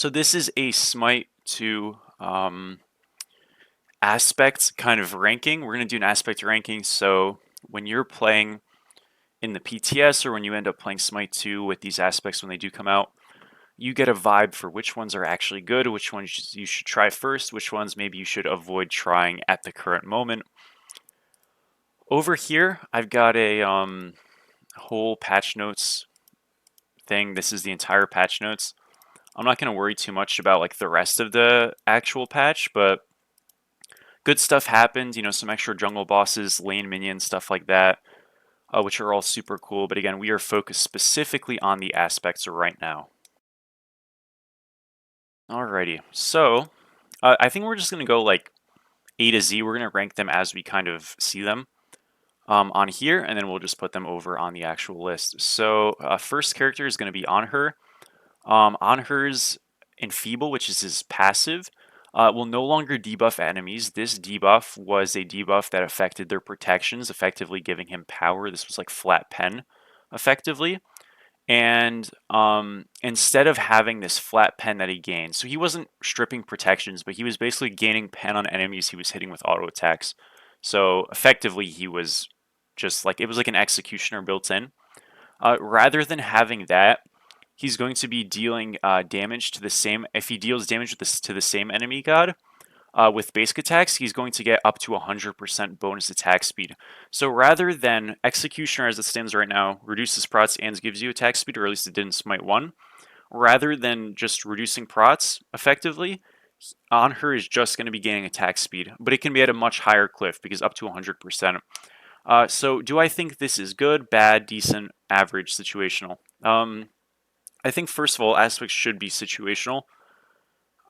So this is a Smite 2 aspects kind of ranking. We're going to do an aspect ranking. So when you're playing in the PTS or when you end up playing Smite 2 with these aspects when they do come out, you get a vibe for which ones are actually good, which ones you should try first, which ones maybe you should avoid trying at the current moment. Over here, I've got a whole patch notes thing. This is the entire patch notes. I'm not going to worry too much about like the rest of the actual patch, but good stuff happened. You know, some extra jungle bosses, lane minions, stuff like that, which are all super cool. But again, we are focused specifically on the aspects right now. Alrighty, so I think we're just going to go like A to Z. We're going to rank them as we kind of see them on here, and then we'll just put them over on the actual list. So first character is going to be Anhur. Anhur's Enfeeble, which is his passive, will no longer debuff enemies. This debuff was a debuff that affected their protections, effectively giving him power. This was like flat pen, effectively. And instead of having this flat pen that he gained, so he wasn't stripping protections, but he was basically gaining pen on enemies he was hitting with auto attacks. So effectively, he was just like, it was like an executioner built in. Rather than having that, he's going to be dealing damage to the same, if he deals damage to the same enemy god, with basic attacks, he's going to get up to 100% bonus attack speed. So rather than Executioner as it stands right now, reduces prots and gives you attack speed, or at least it did in Smite 1, rather than just reducing prots effectively, Anhur is just going to be gaining attack speed, but it can be at a much higher cliff because up to 100%. So do I think this is good, bad, decent, average, situational? I think first of all, aspects should be situational.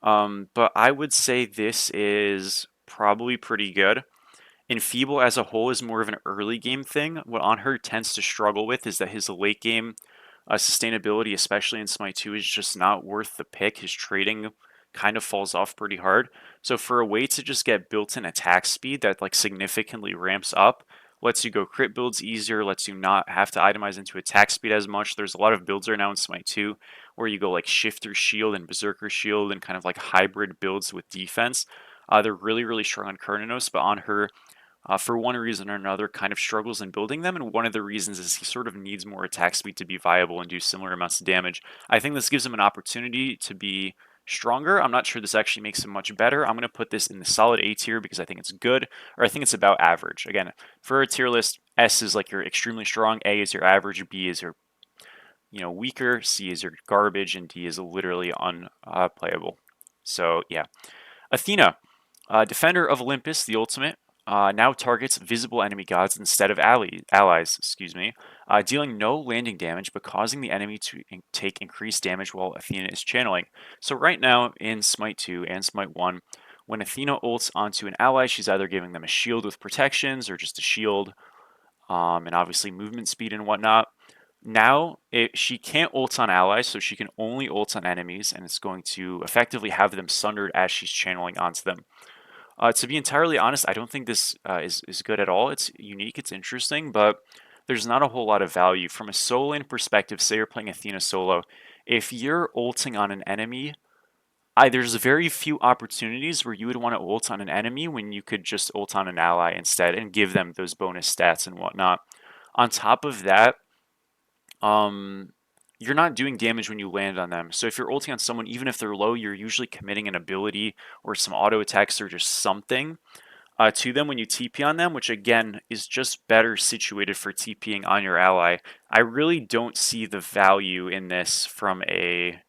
But I would say this is probably pretty good. Enfeeble as a whole is more of an early game thing. What Anhur tends to struggle with is that his late game sustainability, especially in Smite 2, is just not worth the pick. His trading kind of falls off pretty hard. So for a way to just get built-in attack speed that like significantly ramps up, lets you go crit builds easier, lets you not have to itemize into attack speed as much. There's a lot of builds right now in Smite 2 where you go like Shifter Shield and Berserker Shield and kind of like hybrid builds with defense. They're really, really strong on Cernunnos, but Anhur, for one reason or another, kind of struggles in building them, and one of the reasons is he sort of needs more attack speed to be viable and do similar amounts of damage. I think this gives him an opportunity to be stronger. I'm not sure this actually makes him much better. I'm going to put this in the solid A tier because I think it's good, or I think it's about average. Again, for a tier list, S is like your extremely strong, A is your average, B is your weaker, C is your garbage, and D is literally unplayable. So yeah, Athena, defender of Olympus, the ultimate. Now targets visible enemy gods instead of allies, dealing no landing damage but causing the enemy to take increased damage while Athena is channeling. So right now in Smite 2 and Smite 1, when Athena ults onto an ally, she's either giving them a shield with protections or just a shield, and obviously movement speed and whatnot. Now, she can't ult on allies, so she can only ult on enemies, and it's going to effectively have them sundered as she's channeling onto them. To be entirely honest, I don't think this is good at all. It's unique, it's interesting, but there's not a whole lot of value. From a solo lane perspective, say you're playing Athena solo, if you're ulting on an enemy, there's very few opportunities where you would want to ult on an enemy when you could just ult on an ally instead and give them those bonus stats and whatnot. On top of that, you're not doing damage when you land on them. So if you're ulting on someone, even if they're low, you're usually committing an ability or some auto attacks or just something to them when you TP on them, which again is just better situated for TPing on your ally. I really don't see the value in this from a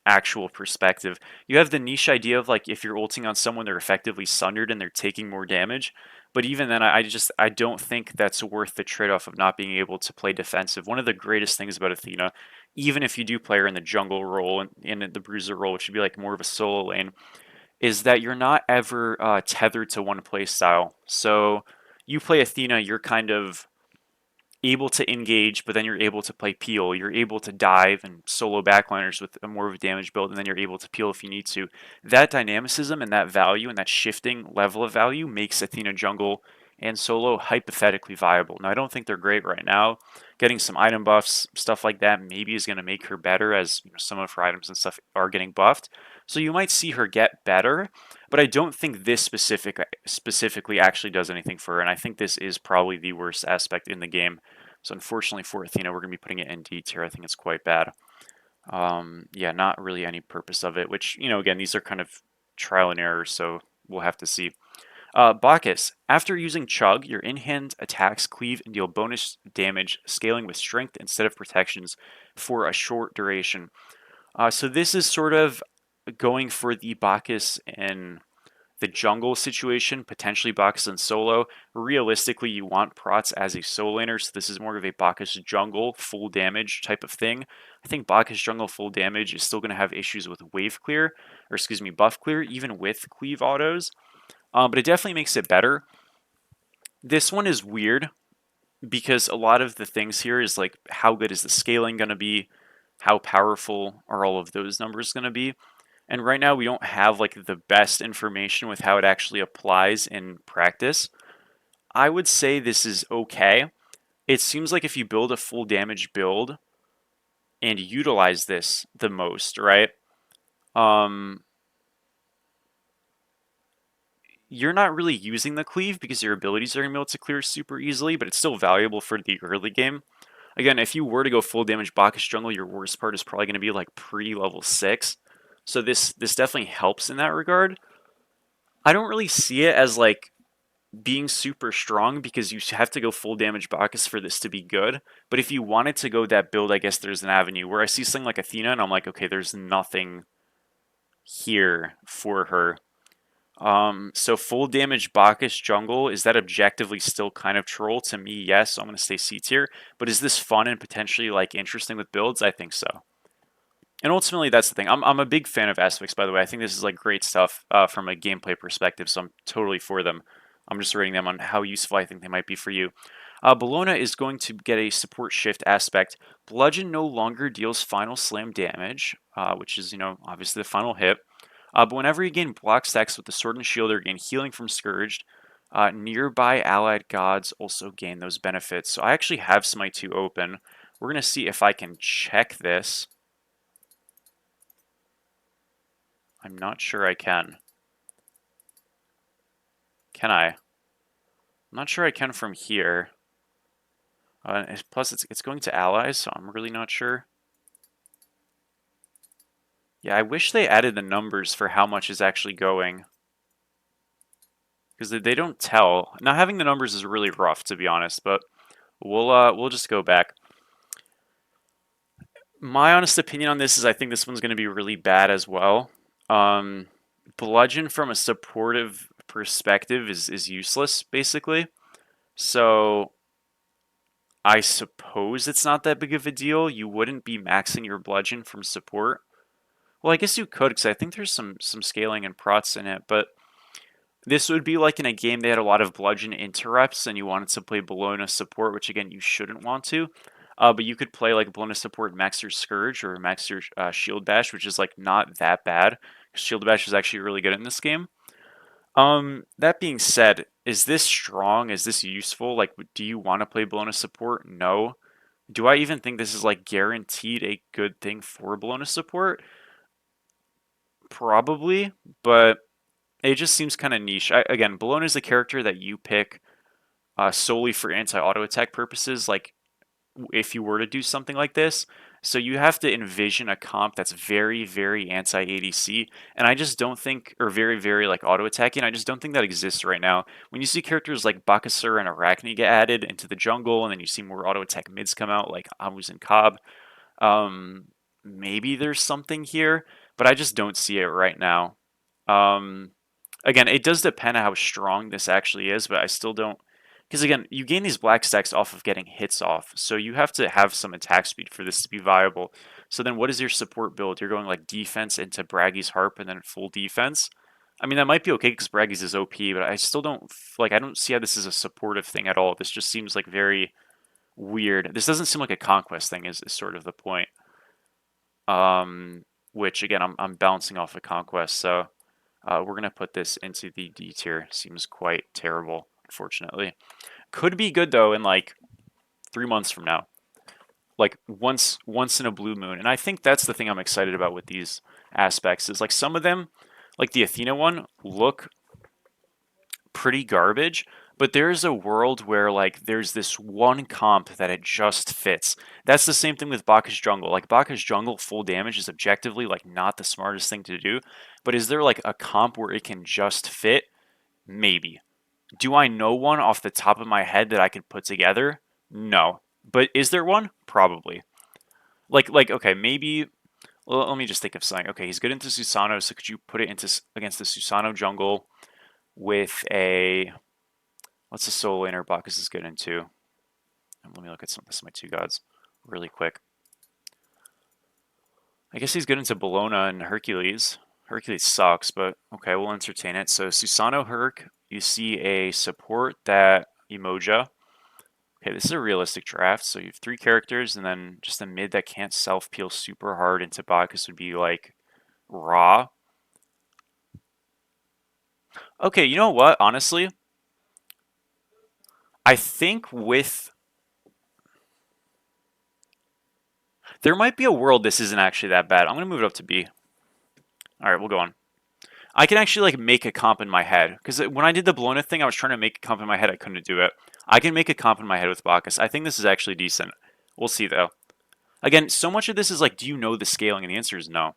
actual perspective. You have the niche idea of like if you're ulting on someone, they're effectively sundered and they're taking more damage. But even then, I don't think that's worth the trade-off of not being able to play defensive. One of the greatest things about Athena, even if you do play her in the jungle role and in the bruiser role, which would be like more of a solo lane, is that you're not ever tethered to one play style. So you play Athena, you're kind of able to engage, but then you're able to play peel. You're able to dive and solo backliners with a more of a damage build, and then you're able to peel if you need to. That dynamicism and that value and that shifting level of value makes Athena jungle and solo hypothetically viable. Now, I don't think they're great right now. Getting some item buffs, stuff like that, maybe is going to make her better as some of her items and stuff are getting buffed. So you might see her get better, but I don't think this specifically actually does anything for her, and I think this is probably the worst aspect in the game. So unfortunately for Athena, we're going to be putting it in D tier. I think it's quite bad. Yeah, not really any purpose of it, which, again, these are kind of trial and error, so we'll have to see. Bacchus. After using Chug, your in-hand attacks cleave and deal bonus damage, scaling with strength instead of protections for a short duration. So this is sort of going for the Bacchus in the jungle situation, potentially Bacchus in solo. Realistically, you want Prots as a solo laner, so this is more of a Bacchus jungle full damage type of thing. I think Bacchus jungle full damage is still going to have issues with wave clear, or excuse me, buff clear, even with cleave autos. But it definitely makes it better. This one is weird because a lot of the things here is like, how good is the scaling going to be? How powerful are all of those numbers going to be? And right now we don't have like the best information with how it actually applies in practice. I would say this is okay. It seems like if you build a full damage build and utilize this the most, right? You're not really using the cleave because your abilities are going to be able to clear super easily, but it's still valuable for the early game. Again, if you were to go full damage Bacchus jungle, your worst part is probably going to be like pre-level 6. So this definitely helps in that regard. I don't really see it as like being super strong because you have to go full damage Bacchus for this to be good. But if you wanted to go that build, I guess there's an avenue where I see something like Athena and I'm like, okay, there's nothing here for her. So full damage Bacchus jungle, is that objectively still kind of troll? To me, yes, so I'm going to stay C tier. But is this fun and potentially like interesting with builds? I think so. And ultimately, that's the thing. I'm a big fan of aspects, by the way. I think this is like great stuff from a gameplay perspective, so I'm totally for them. I'm just rating them on how useful I think they might be for you. Bellona is going to get a support shift aspect. Bludgeon no longer deals final slam damage, which is, obviously the final hit. But whenever you gain block stacks with the sword and shield or gain healing from Scourged, nearby allied gods also gain those benefits. So I actually have Smite 2 open. We're going to see if I can check this. I'm not sure I can. Can I? I'm not sure I can from here. Plus, it's going to allies, so I'm really not sure. Yeah, I wish they added the numbers for how much is actually going. Because they don't tell. Not having the numbers is really rough, to be honest, but we'll just go back. My honest opinion on this is I think this one's going to be really bad as well. Bludgeon from a supportive perspective is useless, basically. So I suppose it's not that big of a deal. You wouldn't be maxing your bludgeon from support. Well, I guess you could, because I think there's some scaling and prots in it, but this would be like in a game they had a lot of bludgeon interrupts and you wanted to play Bellona support, which again, you shouldn't want to. But you could play like Bellona support max your Scourge or max your Shield Bash, which is like not that bad. Shield Bash is actually really good in this game. That being said, is this strong? Is this useful? Like, do you want to play Bellona support? No. Do I even think this is like guaranteed a good thing for Bellona support? Probably, but it just seems kind of niche. Again, Bellona is a character that you pick solely for anti-auto attack purposes, like if you were to do something like this. So you have to envision a comp that's very, very anti-ADC, and I just don't think, or very, very like auto attacking. I just don't think that exists right now. When you see characters like Bacchus and Arachne get added into the jungle, and then you see more auto attack mids come out, like Amus and Cobb, maybe there's something here, but I just don't see it right now. Again, it does depend on how strong this actually is, but I still don't. Because again, you gain these black stacks off of getting hits off, so you have to have some attack speed for this to be viable. So then what is your support build? You're going like defense into Braggy's Harp and then full defense? I mean, that might be okay because Braggy's is OP, but I still don't, like, I don't see how this is a supportive thing at all. This just seems like very weird. This doesn't seem like a conquest thing is sort of the point. Which again, I'm bouncing off a conquest, so we're gonna put this into the D tier. Seems quite terrible. unfortunately. Could be good though in like 3 months from now, like once in a blue moon. And I think that's the thing I'm excited about with these aspects is like some of them, like the Athena one, look pretty garbage, but there's a world where like there's this one comp that it just fits. That's the same thing with Bacchus Jungle. Like Bacchus Jungle full damage is objectively like not the smartest thing to do, but is there like a comp where it can just fit? Maybe. Do I know one off the top of my head that I could put together? No. But is there one? Probably. Like okay, maybe let me just think of something. Okay, he's good into Susano, so could you put it into against the Susano jungle with a what's the solo laner Bacchus is good into? Let me look at some of my two gods really quick. I guess he's good into Bellona and Hercules. Hercules sucks, but okay, we'll entertain it. So Susano Herc, you see a support that Emoja. Okay, this is a realistic draft. So you have 3 characters, and then just a mid that can't self-peel super hard into Bacchus would be like Raw. Okay, you know what? Honestly, I think with there might be a world this isn't actually that bad. I'm gonna move it up to B. All right, we'll go on. I can actually like make a comp in my head because when I did the Bellona thing, I was trying to make a comp in my head. I couldn't do it. I can make a comp in my head with Bacchus. I think this is actually decent. We'll see though. Again, so much of this is like, do you know the scaling? And the answer is no.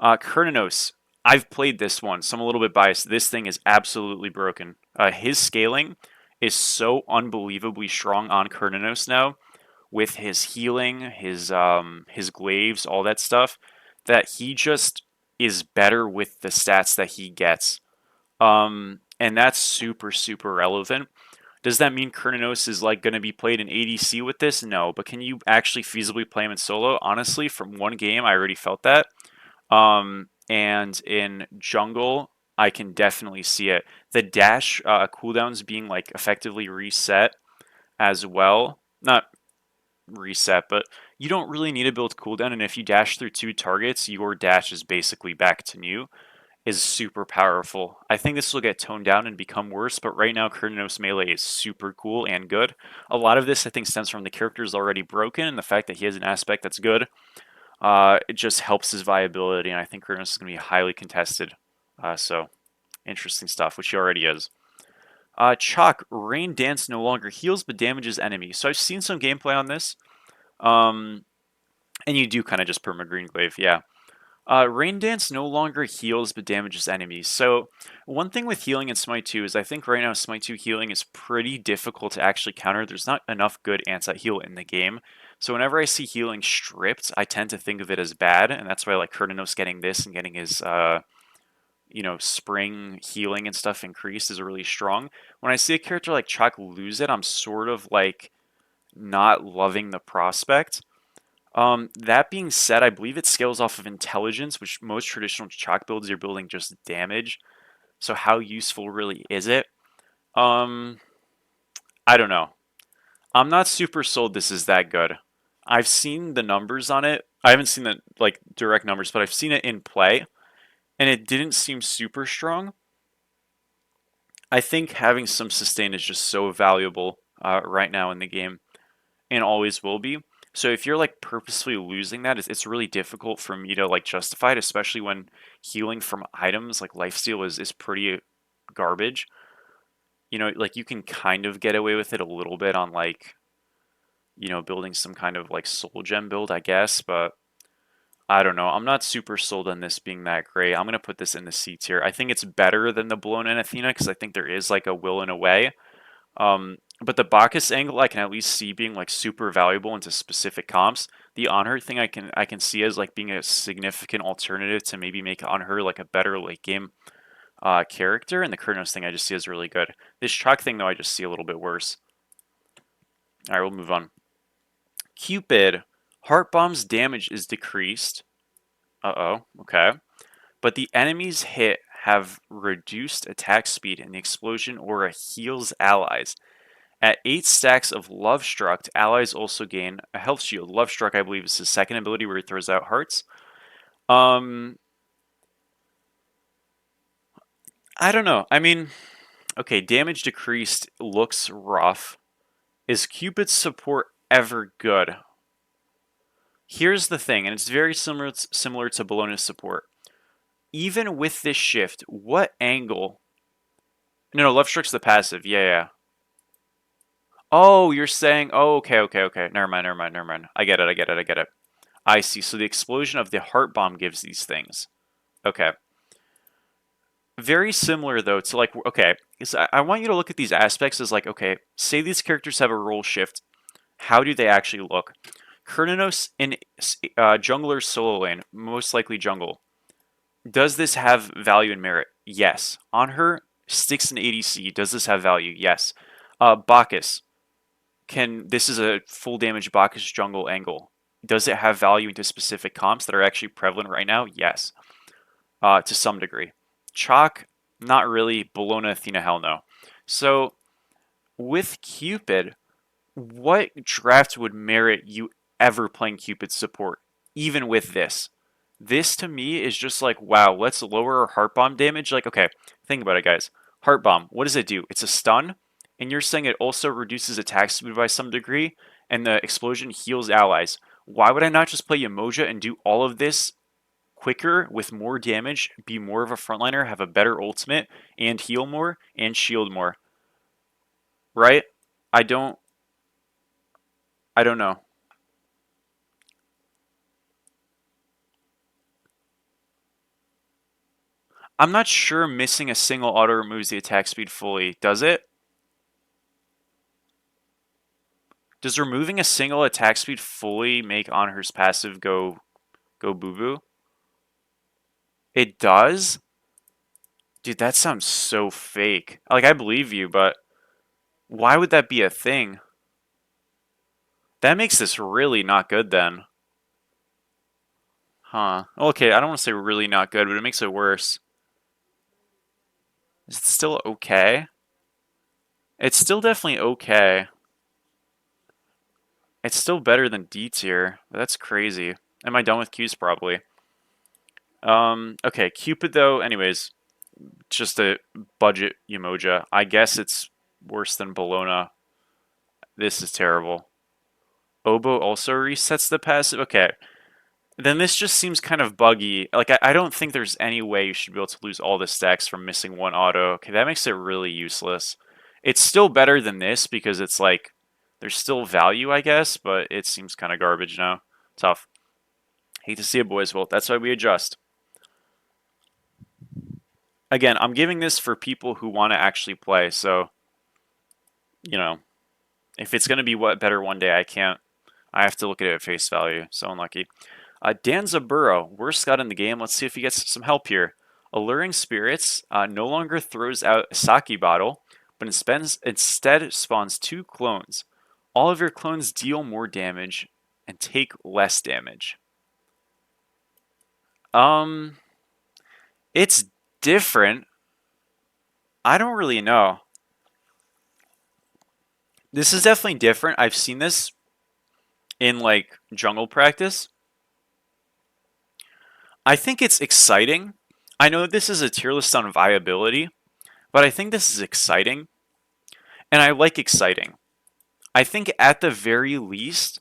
Cernunnos. I've played this one, so I'm a little bit biased. This thing is absolutely broken. His scaling is so unbelievably strong on Cernunnos now, with his healing, his glaives, all that stuff, that he just is better with the stats that he gets. And that's super, super relevant. Does that mean Cernunnos is like going to be played in ADC with this? No, but can you actually feasibly play him in solo? Honestly, from one game, I already felt that. And in jungle, I can definitely see it. The dash cooldowns being like effectively reset as well. Not reset, but you don't really need to build cooldown. And if you dash through 2 targets, your dash is basically back to new. Is super powerful. I think this will get toned down and become worse, but right now Cernunnos melee is super cool and good. A lot of this I think stems from the character's already broken and the fact that he has an aspect that's good. It just helps his viability, and I think Cernunnos is going to be highly contested. So, interesting stuff, which he already is. Chaac, Rain Dance no longer heals but damages enemies. So I've seen some gameplay on this. And you do kind of just perma green glaive, yeah. Rain Dance no longer heals but damages enemies. So one thing with healing in Smite 2 is I think right now Smite 2 healing is pretty difficult to actually counter. There's not enough good anti-heal in the game. So whenever I see healing stripped, I tend to think of it as bad, and that's why like Cernunnos getting this and getting his spring healing and stuff increased is really strong. When I see a character like Chaac lose it, I'm sort of like not loving the prospect. That being said, I believe it scales off of intelligence, which most traditional Chaac builds are building just damage. So how useful really is it? I don't know. I'm not super sold this is that good. I've seen the numbers on it. I haven't seen the like direct numbers, but I've seen it in play, and it didn't seem super strong. I think having some sustain is just so valuable right now in the game, and always will be. So if you're like purposely losing that, it's really difficult for me to like justify it, especially when healing from items like lifesteal is pretty garbage. Like you can kind of get away with it a little bit on like, building some kind of like soul gem build, I guess, but I don't know. I'm not super sold on this being that great. I'm gonna put this in the C tier. I think it's better than the Bellona and Athena because I think there is like a will and a way. But the Bacchus angle I can at least see being like super valuable into specific comps. The Anhur thing I can see as like being a significant alternative to maybe make Anhur like a better late game character, and the Cernunnos thing I just see as really good. This Chaac thing though I just see a little bit worse. All right, we'll move on. Cupid, Heart Bomb's damage is decreased. Uh-oh, okay. But the enemy's hit have reduced attack speed and the explosion aura heals allies. At 8 stacks of Love Struck, allies also gain a health shield. Love Struck, I believe, is his second ability where he throws out hearts. I don't know. I mean, Okay, damage decreased looks rough. Is Cupid's support ever good? Here's the thing, and it's very similar to Bellona's support. Even with this shift, what angle? No, left stroke's the passive. Yeah. Oh, you're saying, oh, okay. Never mind. I get it. I see. So the explosion of the heart bomb gives these things. Okay. Very similar though to like, okay, I want you to look at these aspects as like, okay, say these characters have a role shift. How do they actually look? Cernunnos in jungler's solo lane, most likely jungle. Does this have value and merit? Yes. Anhur sticks in ADC. Does this have value? Yes. Bacchus. This is a full damage Bacchus jungle angle. Does it have value into specific comps that are actually prevalent right now? Yes. To some degree. Chaac, not really. Bellona, Athena, hell no. So, with Cupid, what draft would merit you ever playing Cupid support, even with this? This to me is just like, wow, let's lower our heart bomb damage. Like, okay, think about it, guys. Heart bomb, what does it do? It's a stun, and you're saying it also reduces attack speed by some degree, and the explosion heals allies. Why would I not just play Emoja and do all of this quicker with more damage, be more of a frontliner, have a better ultimate, and heal more, and shield more? Right? I don't I don't know. I'm not sure missing a single auto removes the attack speed fully. Does it? Does removing a single attack speed fully make Anhur's passive go boo boo? It does? Dude, that sounds so fake. Like, I believe you, but why would that be a thing? That makes this really not good then. Huh. Okay, I don't want to say really not good, but it makes it worse. Is it still okay? It's still definitely okay. It's still better than D tier. That's crazy. Am I done with Qs? Probably. Okay, Cupid though, anyways, just a budget Umoja. I guess it's worse than Bellona. This is terrible. Oboe also resets the passive? Okay. Then this just seems kind of buggy. Like, I don't think there's any way you should be able to lose all the stacks from missing one auto. Okay, that makes it really useless. It's still better than this because it's like, there's still value, I guess, but it seems kind of garbage now. Tough. Hate to see it, boys. Well, that's why we adjust. Again, I'm giving this for people who want to actually play, so, you know, if it's going to be what better one day, I have to look at it at face value. So unlucky. Danzaburou, worst scout in the game. Let's see if he gets some help here. Alluring Spirits no longer throws out a sake bottle, but instead spawns 2 clones. All of your clones deal more damage and take less damage. It's different. I don't really know. This is definitely different. I've seen this in like jungle practice. I think it's exciting. I know this is a tier list on viability, but I think this is exciting. And I like exciting. I think at the very least,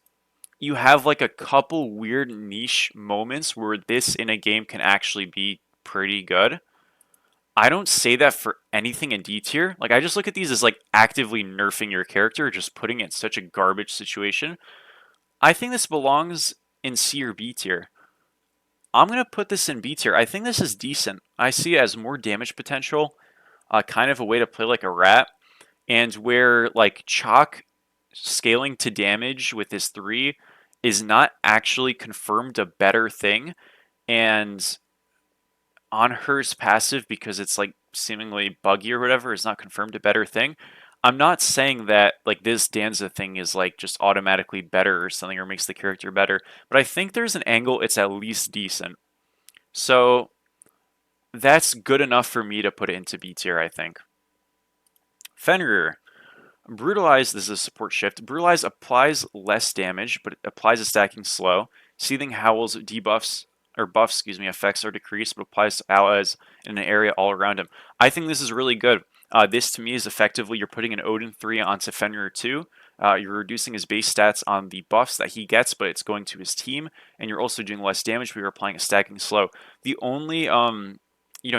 you have like a couple weird niche moments where this in a game can actually be pretty good. I don't say that for anything in D tier. Like, I just look at these as like actively nerfing your character, just putting it in such a garbage situation. I think this belongs in C or B tier. I'm going to put this in B tier. I think this is decent. I see it as more damage potential, kind of a way to play like a rat, and where like Chaac scaling to damage with his 3 is not actually confirmed a better thing, and Anhur's passive, because it's like seemingly buggy or whatever, is not confirmed a better thing. I'm not saying that like this Danza thing is like just automatically better or something or makes the character better, but I think there's an angle it's at least decent. So that's good enough for me to put it into B tier, I think. Fenrir. Brutalize, this is a support shift. Brutalize applies less damage, but it applies a stacking slow. Seething Howl's debuffs, or buffs, excuse me, effects are decreased, but applies to allies in an area all around him. I think this is really good. This to me is effectively you're putting an Odin 3 onto Fenrir 2. You're reducing his base stats on the buffs that he gets, but it's going to his team, and you're also doing less damage, but you're applying a stacking slow. The only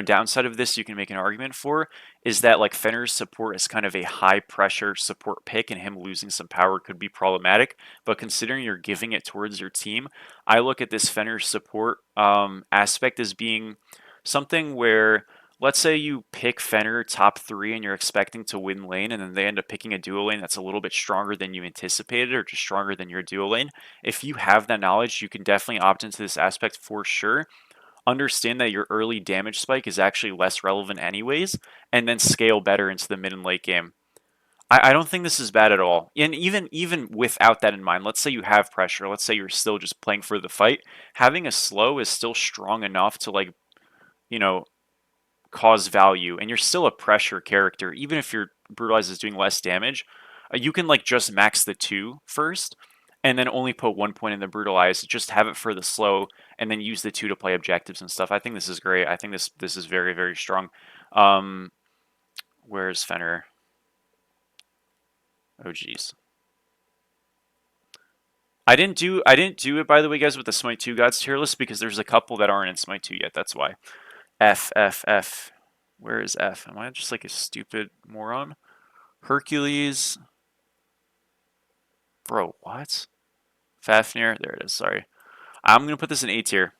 downside of this you can make an argument for is that like Fenrir's support is kind of a high pressure support pick, and him losing some power could be problematic. But considering you're giving it towards your team, I look at this Fenrir support aspect as being something where, let's say you pick Fenrir top 3 and you're expecting to win lane, and then they end up picking a duo lane that's a little bit stronger than you anticipated or just stronger than your duo lane. If you have that knowledge, you can definitely opt into this aspect for sure. Understand that your early damage spike is actually less relevant anyways, and then scale better into the mid and late game. I don't think this is bad at all. And even without that in mind, let's say you have pressure, let's say you're still just playing for the fight, having a slow is still strong enough to like, you know, cause value, and you're still a pressure character. Even if your brutalize is doing less damage, you can like just max the 2 first, and then only put 1 point in the brutalize, just have it for the slow, and then use the 2 to play objectives and stuff. I think this is great. I think this is very, very strong. Where's Fenrir? Oh geez. I didn't do it, by the way, guys, with the Smite 2 Gods tier list because there's a couple that aren't in Smite 2 yet. That's why. F, F, F. Where is F? Am I just like a stupid moron? Hercules. Bro, what? Fafnir. There it is. Sorry. I'm going to put this in A tier.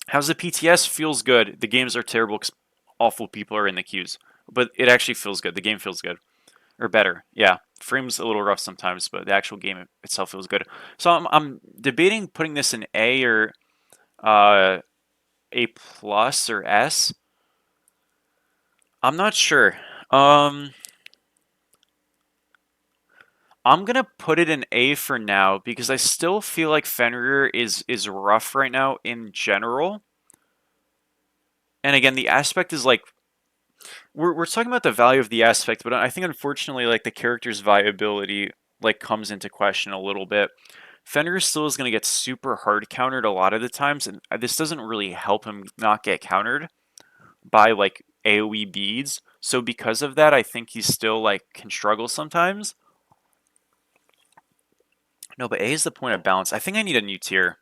How's the PTS? Feels good. The games are terrible because awful people are in the queues. But it actually feels good. The game feels good. Or better. Yeah. Frame's a little rough sometimes, but the actual game itself feels good. So I'm debating putting this in A or A plus or S. I'm not sure. I'm gonna put it in A for now because I still feel like Fenrir is rough right now in general. And again, the aspect is like we're talking about the value of the aspect, but I think unfortunately like the character's viability like comes into question a little bit. Fenrir still is gonna get super hard countered a lot of the times, and this doesn't really help him not get countered by like AoE beads. So because of that, I think he still like can struggle sometimes. No, but A is the point of balance. I think I need a new tier.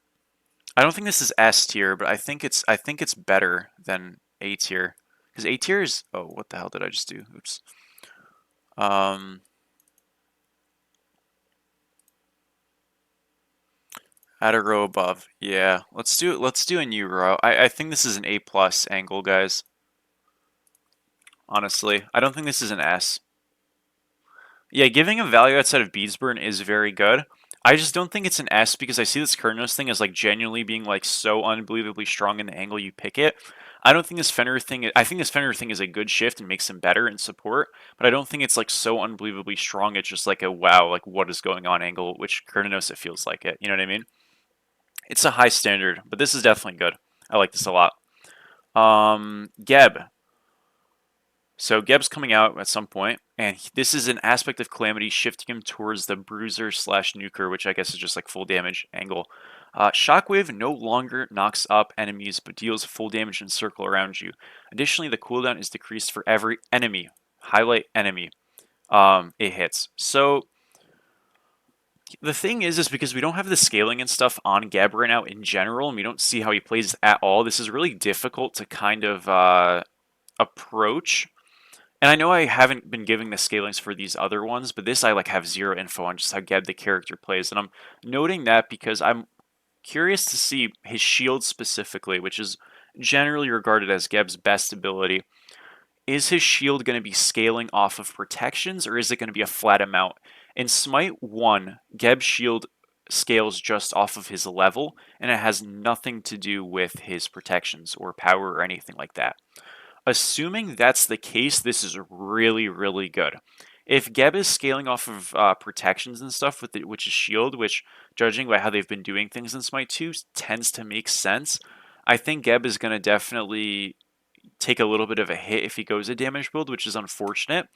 I don't think this is S tier, but I think it's better than A tier. Because A tier is, oh, what the hell did I just do? Oops. Add a row above. Yeah, let's do a new row. I think this is an A plus angle, guys. Honestly, I don't think this is an S. Yeah, giving a value outside of beads burn is very good. I just don't think it's an S because I see this Cernunnos thing as like genuinely being like so unbelievably strong in the angle you pick it. I don't think this Fenrir thing. I think this Fenrir thing is a good shift and makes him better in support, but I don't think it's like so unbelievably strong. It's just like a wow, like what is going on angle, which Cernunnos it feels like it. You know what I mean? It's a high standard, but this is definitely good. I like this a lot. Geb. So Geb's coming out at some point, and this is an aspect of Calamity shifting him towards the Bruiser slash Nuker, which I guess is just like full damage angle. Shockwave no longer knocks up enemies, but deals full damage and circle around you. Additionally, the cooldown is decreased for every enemy. Highlight enemy. It hits. So the thing is because we don't have the scaling and stuff on Geb right now in general, and we don't see how he plays at all, this is really difficult to kind of approach. And I know I haven't been giving the scalings for these other ones, but this I like have zero info on just how Geb the character plays. And I'm noting that because I'm curious to see his shield specifically, which is generally regarded as Geb's best ability. Is his shield going to be scaling off of protections, or is it going to be a flat amount? In Smite 1, Geb's shield scales just off of his level, and it has nothing to do with his protections or power or anything like that. Assuming that's the case, this is really, really good. If Geb is scaling off of protections and stuff, which is shield, which, judging by how they've been doing things in Smite 2, tends to make sense, I think Geb is going to definitely take a little bit of a hit if he goes a damage build, which is unfortunate.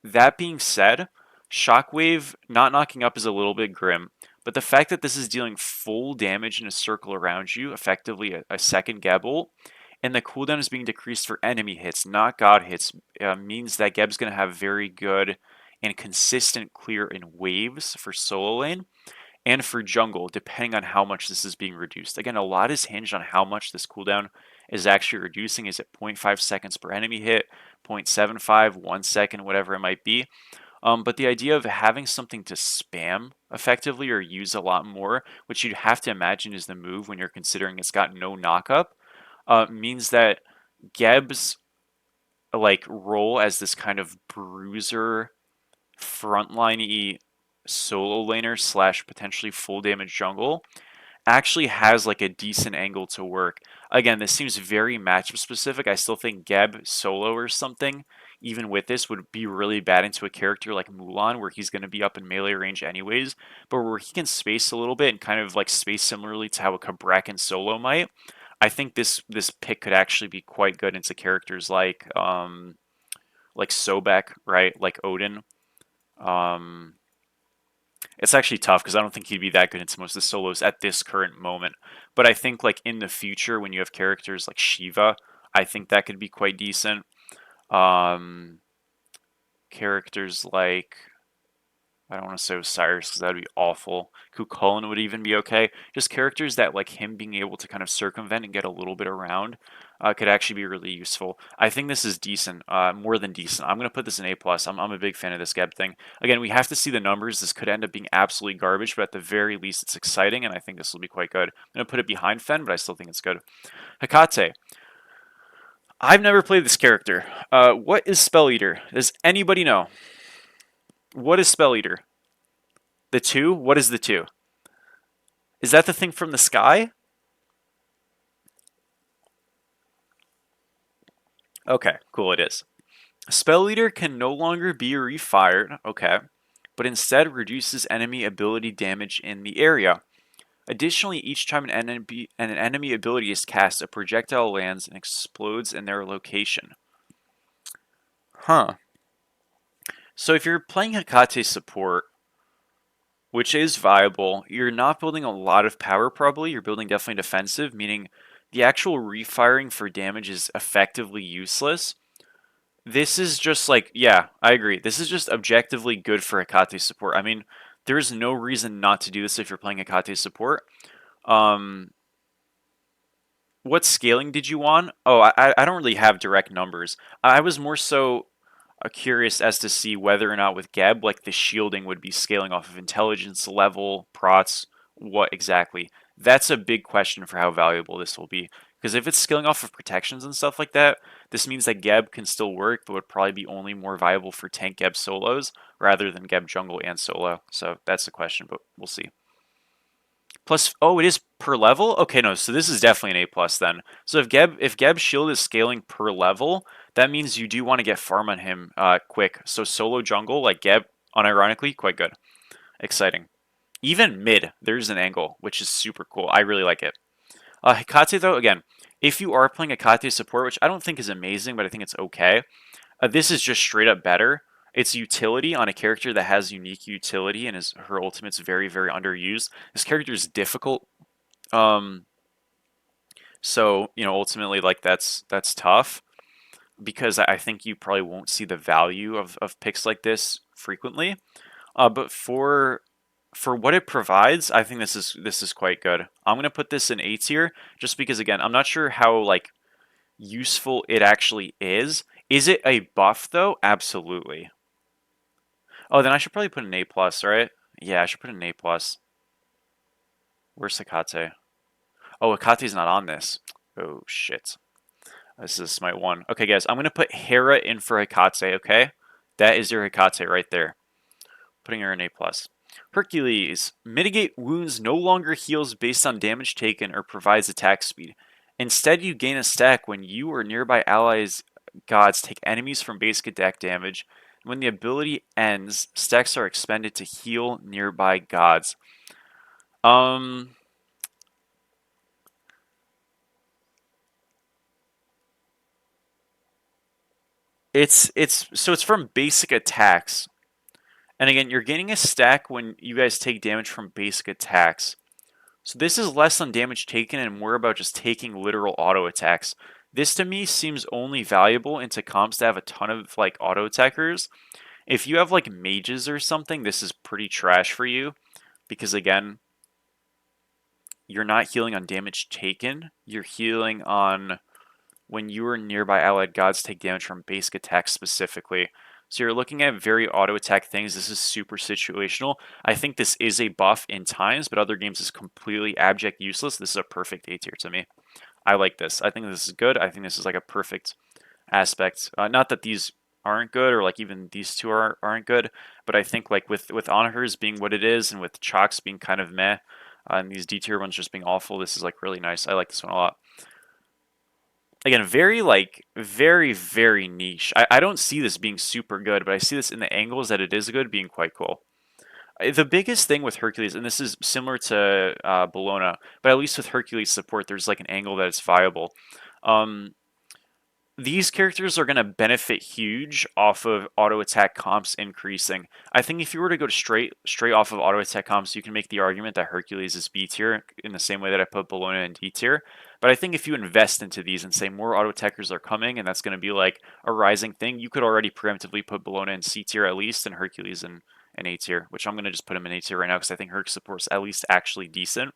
That being said, Shockwave not knocking up is a little bit grim, but the fact that this is dealing full damage in a circle around you, effectively a second Geb ult, and the cooldown is being decreased for enemy hits, not god hits, means that Geb's going to have very good and consistent clear in waves for solo lane and for jungle, depending on how much this is being reduced. Again, a lot is hinged on how much this cooldown is actually reducing. Is it 0.5 seconds per enemy hit, 0.75, 1 second, whatever it might be. But the idea of having something to spam effectively or use a lot more, which you'd have to imagine is the move when you're considering it's got no knockup, means that Geb's like role as this kind of bruiser, frontline-y solo laner slash potentially full damage jungle actually has like a decent angle to work. Again, this seems very matchup specific. I still think Geb solo or something, even with this, would be really bad into a character like Mulan, where he's going to be up in melee range anyways, but where he can space a little bit and kind of like space similarly to how a Cabrakan solo might. I think this pick could actually be quite good into characters like Sobek, right? Like Odin. It's actually tough because I don't think he'd be that good into most of the solos at this current moment. But I think like in the future, when you have characters like Shiva, I think that could be quite decent. Characters like, I don't want to say Osiris because that'd be awful. Kukulkan would even be okay. Just characters that like him being able to kind of circumvent and get a little bit around could actually be really useful. I think this is decent, more than decent. I'm going to put this in A+. I'm a big fan of this Geb thing. Again, we have to see the numbers. This could end up being absolutely garbage, but at the very least it's exciting, and I think this will be quite good. I'm going to put it behind Fen, but I still think it's good. Hecate. I've never played this character. What is Spell Eater? Does anybody know? What is Spell Eater? The 2? What is the 2? Is that the thing from the sky? Okay, cool, it is. Spell Eater can no longer be refired, okay, but instead reduces enemy ability damage in the area. Additionally, each time an enemy ability is cast, a projectile lands and explodes in their location. Huh. So if you're playing Hecate support, which is viable, you're not building a lot of power probably, you're building definitely defensive, meaning the actual refiring for damage is effectively useless. This is just like, yeah, I agree. This is just objectively good for Hecate support. I mean, there's no reason not to do this if you're playing Hecate support. What scaling did you want? Oh, I don't really have direct numbers. I was more so curious as to see whether or not with Geb, like the shielding would be scaling off of intelligence level, prots, what exactly. That's a big question for how valuable this will be. Because if it's scaling off of protections and stuff like that, this means that Geb can still work, but would probably be only more viable for tank Geb solos rather than Geb jungle and solo. So that's the question, but we'll see. Plus, oh, it is per level? Okay, no, so this is definitely an A+ then. So if Geb's shield is scaling per level, that means you do want to get farm on him quick. So solo jungle, like Geb, unironically, quite good. Exciting. Even mid, there's an angle, which is super cool. I really like it. Hecate, though, again, if you are playing Hecate support, which I don't think is amazing, but I think it's okay, this is just straight up better. It's utility on a character that has unique utility and her ultimate's very, very underused. This character is difficult. So, ultimately, like, that's tough because I think you probably won't see the value of picks like this frequently. But for what it provides, I think this is quite good. I'm gonna put this in A tier just because, again, I'm not sure how like useful it actually is. Is it a buff though? Absolutely. Oh, then I should probably put an A+, right? Yeah, I should put an A+. Where's Hecate? Oh, Hecate's not on this. Oh, shit. This is Smite 1. Okay, guys, I'm going to put Hera in for Hecate, okay? That is your Hecate right there. Putting her in A+. Hercules. Mitigate wounds no longer heals based on damage taken or provides attack speed. Instead, you gain a stack when you or nearby allies gods take enemies from basic attack damage. When the ability ends, stacks are expended to heal nearby gods. It's from basic attacks. And again, you're gaining a stack when you guys take damage from basic attacks. So this is less on damage taken and more about just taking literal auto attacks. This to me seems only valuable into comps that have a ton of like auto attackers. If you have like mages or something, this is pretty trash for you because again, you're not healing on damage taken. You're healing on when you or nearby allied gods take damage from basic attacks specifically. So you're looking at very auto attack things. This is super situational. I think this is a buff in times, but other games is completely abject useless. This is a perfect A tier to me. I like this. I think this is good. I think this is like a perfect aspect. Not that these aren't good or like even these two aren't good, but I think like with Anhur's being what it is and with Chaac's being kind of meh, and these D tier ones just being awful, this is like really nice. I like this one a lot. Again, very like very niche. I don't see this being super good, but I see this in the angles that it is good being quite cool. The biggest thing with Hercules, and this is similar to Bellona, but at least with Hercules support, there's like an angle that is viable. Um, these characters are going to benefit huge off of auto attack comps increasing. I think if you were to go to straight off of auto attack comps, you can make the argument that Hercules is B tier in the same way that I put Bellona in D tier. But I think if you invest into these and say more auto attackers are coming, and that's going to be like a rising thing, you could already preemptively put Bellona in C tier at least, and Hercules in A tier, which I'm going to just put him in A tier right now because I think Herc support's at least actually decent.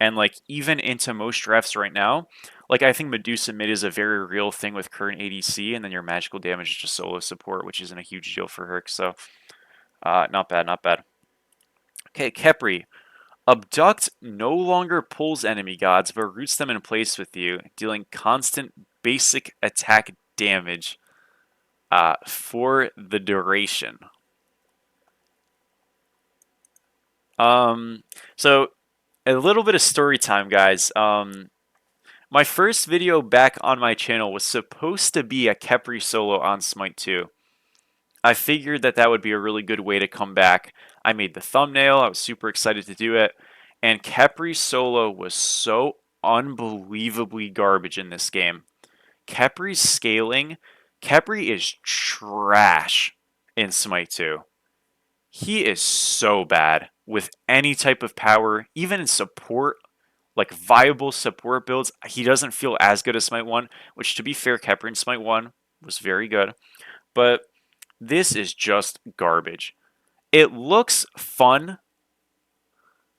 And like even into most drafts right now, like I think Medusa mid is a very real thing with current ADC, and then your magical damage is just solo support, which isn't a huge deal for Herc. So not bad, not bad. Okay, Khepri. Abduct no longer pulls enemy gods, but roots them in place with you, dealing constant basic attack damage for the duration. So a little bit of story time, guys. My first video back on my channel was supposed to be a Khepri solo on Smite 2. I figured that that would be a really good way to come back. I made the thumbnail. I was super excited to do it. And Khepri solo was so unbelievably garbage in this game. Khepri's scaling, Khepri is trash in Smite 2. He is so bad with any type of power, even in support, like viable support builds. He doesn't feel as good as Smite 1, which to be fair, Khepri in Smite 1 was very good. But this is just garbage. It looks fun,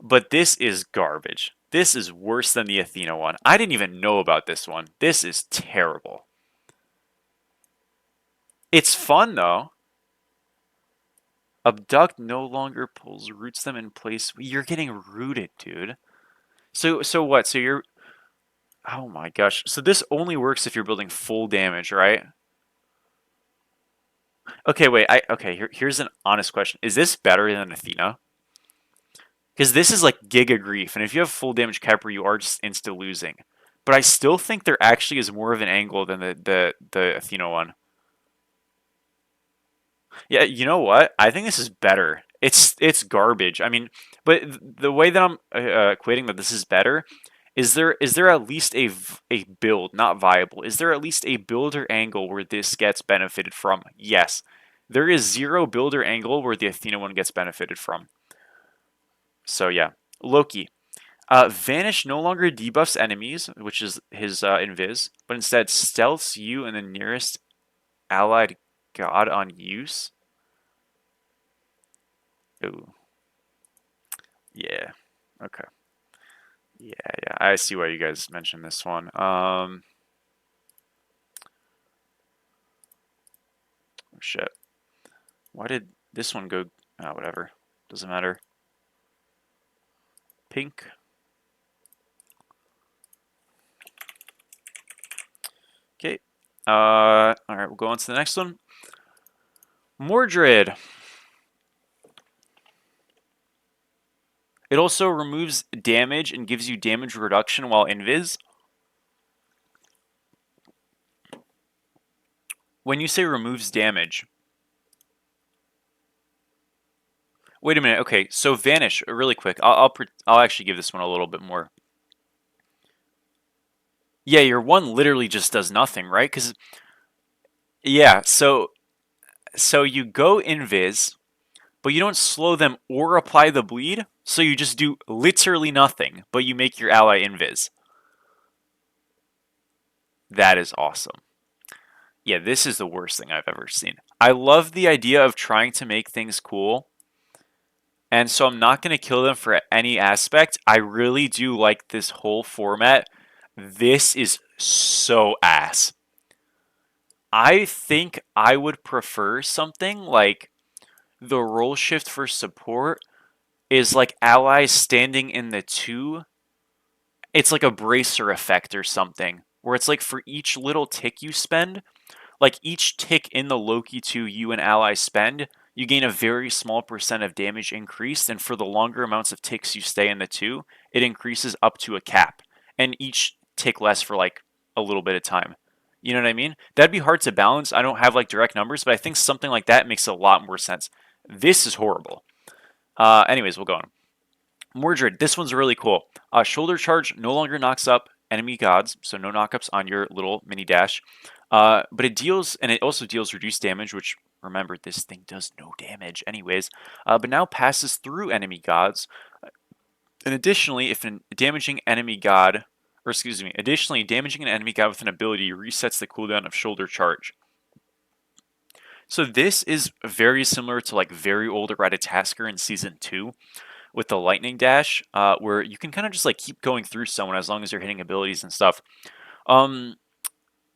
but this is garbage. This is worse than the Athena one. I didn't even know about this one. This is terrible. It's fun though. Abduct no longer pulls, roots them in place. You're getting rooted, dude. So what? So you're... Oh my gosh. So this only works if you're building full damage, right? Okay, wait. Here's an honest question. Is this better than Athena? Because this is like Giga Grief, and if you have full damage Khepri, you are just insta losing. But I still think there actually is more of an angle than the Athena one. Yeah, you know what? I think this is better. It's garbage. I mean, but the way that I'm equating that this is better is there at least a build, not viable? Is there at least a builder angle where this gets benefited from? Yes. There is zero builder angle where the Athena one gets benefited from. So yeah. Loki. Vanish no longer debuffs enemies, which is his invis, but instead stealths you and the nearest allied god on use. Ooh. Yeah. Okay. Yeah. I see why you guys mentioned this one. Oh shit. Why did this one go? Oh, whatever. Doesn't matter. Pink. Okay. All right. We'll go on to the next one. Mordred. It also removes damage and gives you damage reduction while invis. When you say removes damage... Wait a minute. Okay, so Vanish, really quick. I'll actually give this one a little bit more. Yeah, your one literally just does nothing, right? Because... Yeah, so you go invis, but you don't slow them or apply the bleed, so you just do literally nothing, but you make your ally invis. That is awesome. Yeah, this is the worst thing I've ever seen. I love the idea of trying to make things cool, and so I'm not going to kill them for any aspect. I really do like this whole format. This is so ass. I think I would prefer something like the role shift for support is like allies standing in the two. It's like a bracer effect or something, where it's like for each little tick you spend, like each tick in the Loki 2 you and ally spend, you gain a very small percent of damage increased, and for the longer amounts of ticks you stay in the 2, it increases up to a cap, and each tick less for like a little bit of time. You know what I mean? That'd be hard to balance. I don't have like direct numbers, but I think something like that makes a lot more sense. This is horrible. Anyways, we'll go on. Mordred, this one's really cool. Shoulder charge no longer knocks up enemy gods, so no knockups on your little mini dash. But it deals, and it also deals reduced damage, which remember this thing does no damage anyways. But now passes through enemy gods. And additionally, if an damaging enemy god, or excuse me, additionally damaging an enemy god with an ability resets the cooldown of shoulder charge. So this is very similar to like very old Ratatasker in season 2 with the lightning dash, where you can kind of just like keep going through someone as long as you're hitting abilities and stuff. Um,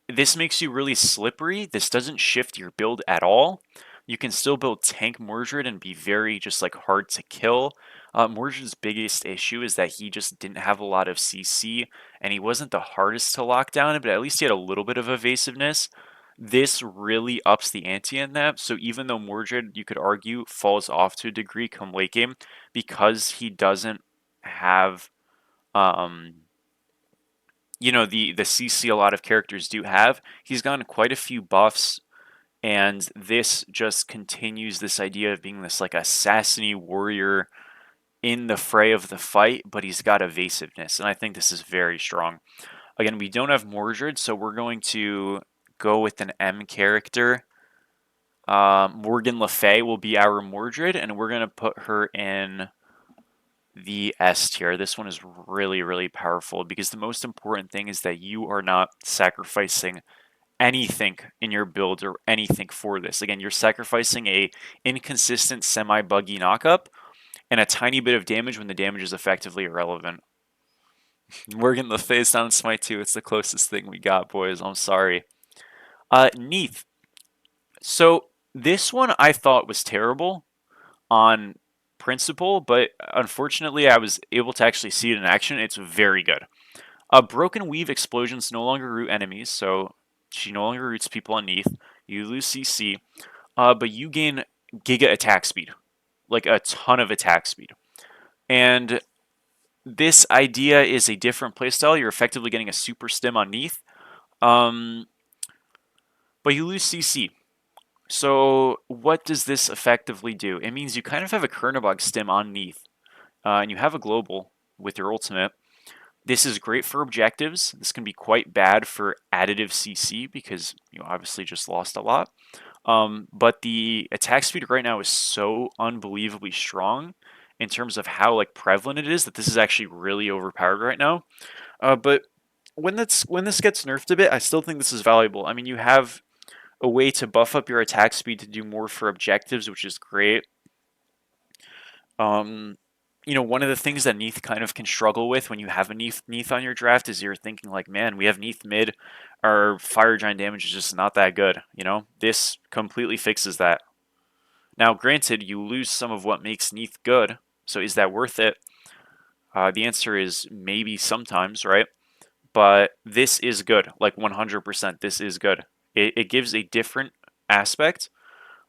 this makes you really slippery. This doesn't shift your build at all. You can still build tank Mordred and be very just like hard to kill. Mordred's biggest issue is that he just didn't have a lot of CC, and he wasn't the hardest to lock down, but at least he had a little bit of evasiveness. This really ups the ante in that. So even though Mordred, you could argue, falls off to a degree come late game, because he doesn't have, um, the CC a lot of characters do have, he's gotten quite a few buffs, and this just continues this idea of being this like assassiny warrior in the fray of the fight, but he's got evasiveness, and I think this is very strong. Again, we don't have Mordred, so we're going to go with an M character. Morgan Le Fay will be our Mordred, and we're going to put her in the S tier. This one is really, really powerful because the most important thing is that you are not sacrificing anything in your build or anything for this. Again, you're sacrificing a inconsistent semi-buggy knockup and a tiny bit of damage when the damage is effectively irrelevant. Morgan Le Fay is down in Smite 2. It's the closest thing we got, boys. I'm sorry. Neith. So this one I thought was terrible on principle, but unfortunately I was able to actually see it in action. It's very good. Broken Weave explosions no longer root enemies, so she no longer roots people on Neith. You lose CC, but you gain giga attack speed, like a ton of attack speed. And this idea is a different playstyle. You're effectively getting a super stim on Neith, but you lose CC. So what does this effectively do? It means you kind of have a Kernabog stim on Neith, and you have a global with your ultimate. This is great for objectives. This can be quite bad for additive CC because you obviously just lost a lot. But the attack speed right now is so unbelievably strong in terms of how like prevalent it is that this is actually really overpowered right now. But when this gets nerfed a bit, I still think this is valuable. I mean, you have a way to buff up your attack speed to do more for objectives, which is great. One of the things that Neith kind of can struggle with when you have a Neith on your draft is you're thinking like, man, we have Neith mid, our Fire Giant damage is just not that good. This completely fixes that. Now, granted, you lose some of what makes Neith good, so is that worth it? The answer is maybe sometimes, right? But this is good, like 100%. This is good. It gives a different aspect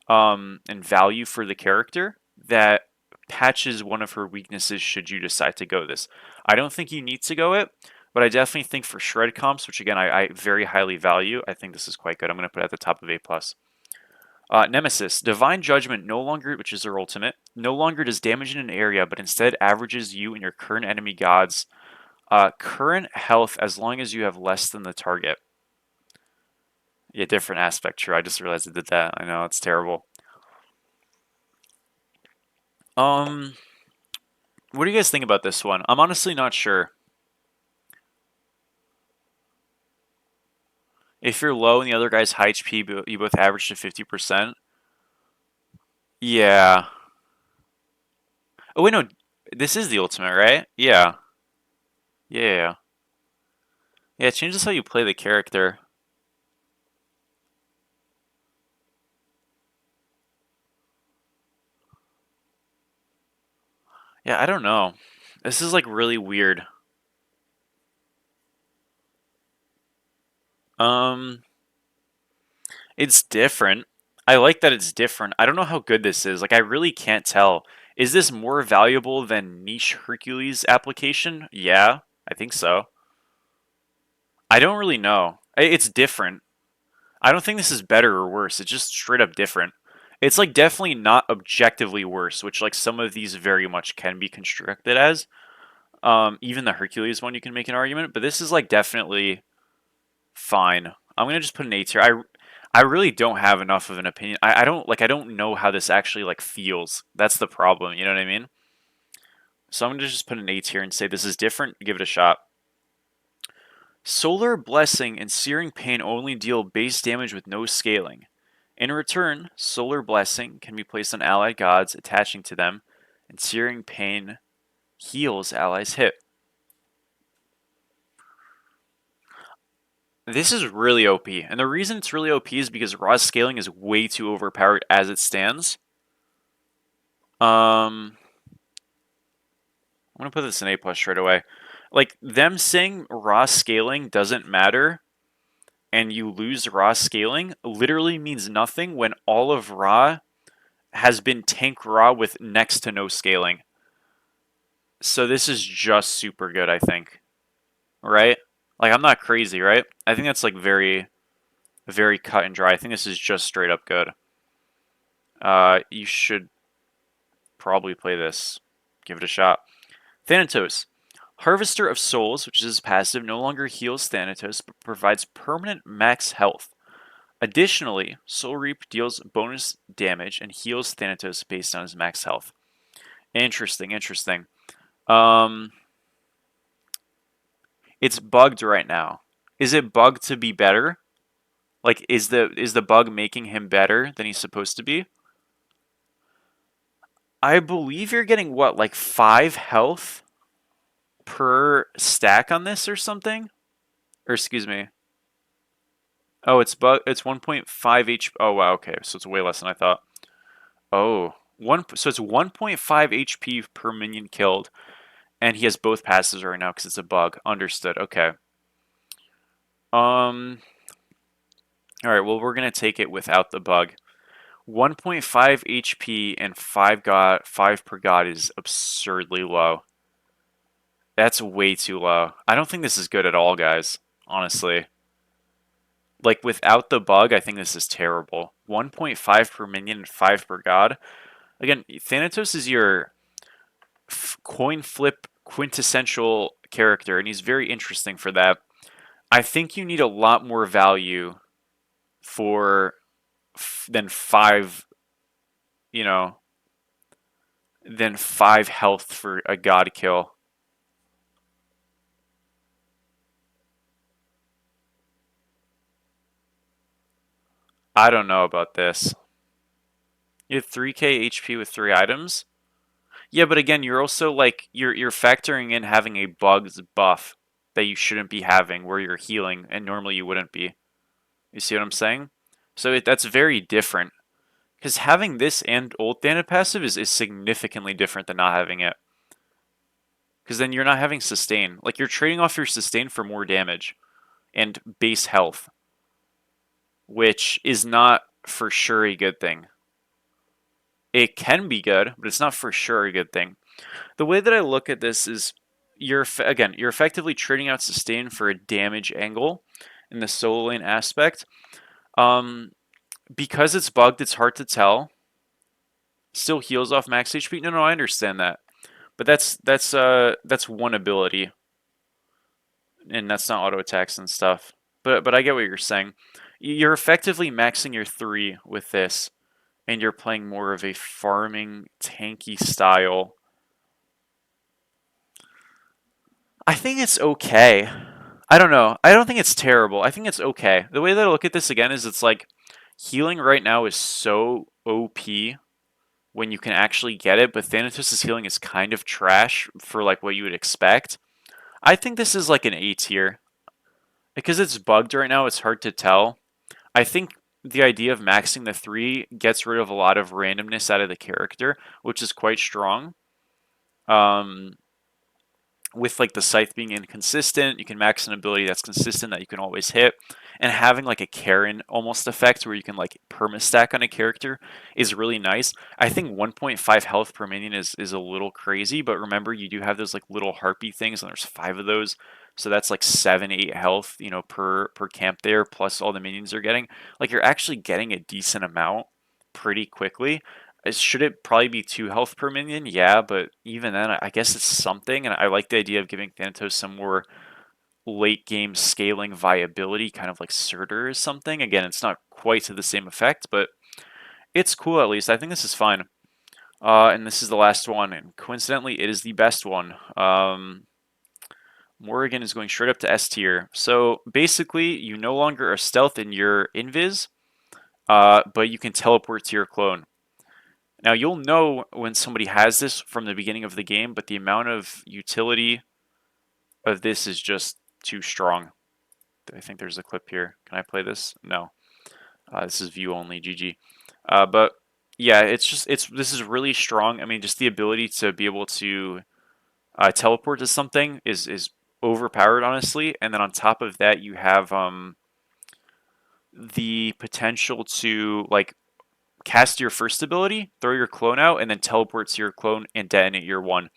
and value for the character that patches one of her weaknesses should you decide to go this. I don't think you need to go it, but I definitely think for shred comps, which again I very highly value, I think this is quite good. I'm going to put it at the top of A+. Nemesis, Divine Judgment no longer, which is her ultimate, no longer does damage in an area, but instead averages you and your current enemy gods' current health as long as you have less than the target. Yeah, different aspect, true. I just realized it did that. I know, it's terrible. What do you guys think about this one? I'm honestly not sure. If you're low and the other guy's high HP, you both average to 50%. Yeah. Oh wait, no. This is the ultimate, right? Yeah. Yeah. Yeah, it changes how you play the character. Yeah, I don't know. This is like really weird. Um, it's different. I like that it's different. I don't know how good this is. Like, I really can't tell. Is this more valuable than niche Hercules application? Yeah, I think so. I don't really know. It's different. I don't think this is better or worse. It's just straight up different. It's like definitely not objectively worse, which like some of these very much can be constructed as. Even the Hercules one you can make an argument, but this is like definitely fine. I'm gonna just put an A tier. I really don't have enough of an opinion. I don't know how this actually like feels. That's the problem. You know what I mean? So I'm gonna just put an A tier and say this is different. Give it a shot. Solar Blessing and Searing Pain only deal base damage with no scaling. In return, Solar Blessing can be placed on allied gods, attaching to them, and Searing Pain heals allies hit. This is really OP, and the reason it's really OP is because raw scaling is way too overpowered as it stands. I'm gonna put this in A plus straight away. Like them saying raw scaling doesn't matter and you lose raw scaling literally means nothing when all of raw has been tank raw with next to no scaling. So this is just super good, I think. Right? Like I'm not crazy, right? I think that's like very cut and dry. I think this is just straight up good. You should probably play this. Give it a shot. Thanatos. Harvester of Souls, which is his passive, no longer heals Thanatos, but provides permanent max health. Additionally, Soul Reap deals bonus damage and heals Thanatos based on his max health. Interesting, interesting. Um, it's bugged right now. Is it bugged to be better? Like, is the bug making him better than he's supposed to be? I believe you're getting what, like 5 health per stack on this or something? Or excuse me. Oh, it's 1.5 HP. Oh wow, okay, so it's way less than I thought. Oh, so it's 1.5 HP per minion killed, and he has both passes right now because it's a bug. Understood. Okay. Um. All right. Well, we're gonna take it without the bug. 1.5 HP and 5 per god is absurdly low. That's way too low. I don't think this is good at all, guys. Honestly. Like without the bug, I think this is terrible. 1.5 per minion and 5 per god. Again, Thanatos is your coin flip quintessential character, and he's very interesting for that. I think you need a lot more value for than 5, you know, than 5 health for a god kill. I don't know about this. You have 3k HP with 3 items? Yeah, but again, you're also like you're factoring in having a bugs buff that you shouldn't be having where you're healing and normally you wouldn't be. You see what I'm saying? So that's very different. Because having this and old Thana passive is significantly different than not having it. Because then you're not having sustain. Like you're trading off your sustain for more damage and base health, which is not for sure a good thing. It can be good, but it's not for sure a good thing. The way that I look at this is you're effectively trading out sustain for a damage angle in the solo lane aspect. Um, because it's bugged, it's hard to tell. Still heals off max HP. No, I understand that, but that's one ability, and that's not auto attacks and stuff. But I get what you're saying. You're effectively maxing your 3 with this, and you're playing more of a farming tanky style. I think it's okay. I don't know. I don't think it's terrible. I think it's okay. The way that I look at this again is it's like healing right now is so OP when you can actually get it, but Thanatos' healing is kind of trash for like what you would expect. I think this is like an A tier. Because it's bugged right now, it's hard to tell. I think the idea of maxing the 3 gets rid of a lot of randomness out of the character, which is quite strong. Um, with like the scythe being inconsistent, you can max an ability that's consistent that you can always hit, and having like a Karen almost effect where you can like perma-stack on a character is really nice. I think 1.5 health per minion is a little crazy, but remember you do have those like little harpy things, and there's 5 of those, so that's like 7-8 health, you know, per camp there, plus all the minions are getting. Like you're actually getting a decent amount pretty quickly. Should it probably be 2 health per minion? Yeah, but even then, I guess it's something, and I like the idea of giving Thanatos some more late game scaling viability, kind of like Surtur or something. Again, it's not quite to the same effect, but it's cool at least. I think this is fine. And this is the last one, and coincidentally, it is the best one. Morrigan is going straight up to S tier. So basically, you no longer are stealth in your invis, but you can teleport to your clone. Now you'll know when somebody has this from the beginning of the game, but the amount of utility of this is just too strong. I think there's a clip here. Can I play this? No. This is view only, GG. But yeah, this is really strong. I mean, just the ability to be able to teleport to something is overpowered, honestly. And then on top of that, you have the potential to like cast your first ability, throw your clone out, and then teleport to your clone and detonate your 1.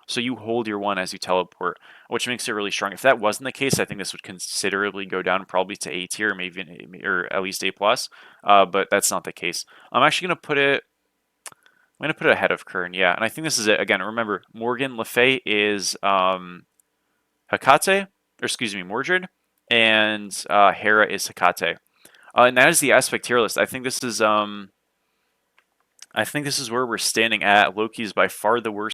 So you hold your 1 as you teleport, which makes it really strong. If that wasn't the case, I think this would considerably go down probably to A tier, maybe or at least A plus. But that's not the case. I'm actually gonna put it. I'm gonna put it ahead of Kern, yeah. And I think this is it. Again, remember Morgan Le Fay is Hecate, or excuse me, Mordred, and Hera is Hecate. And that is the aspect tier list. I think this is where we're standing at. Loki is by far the worst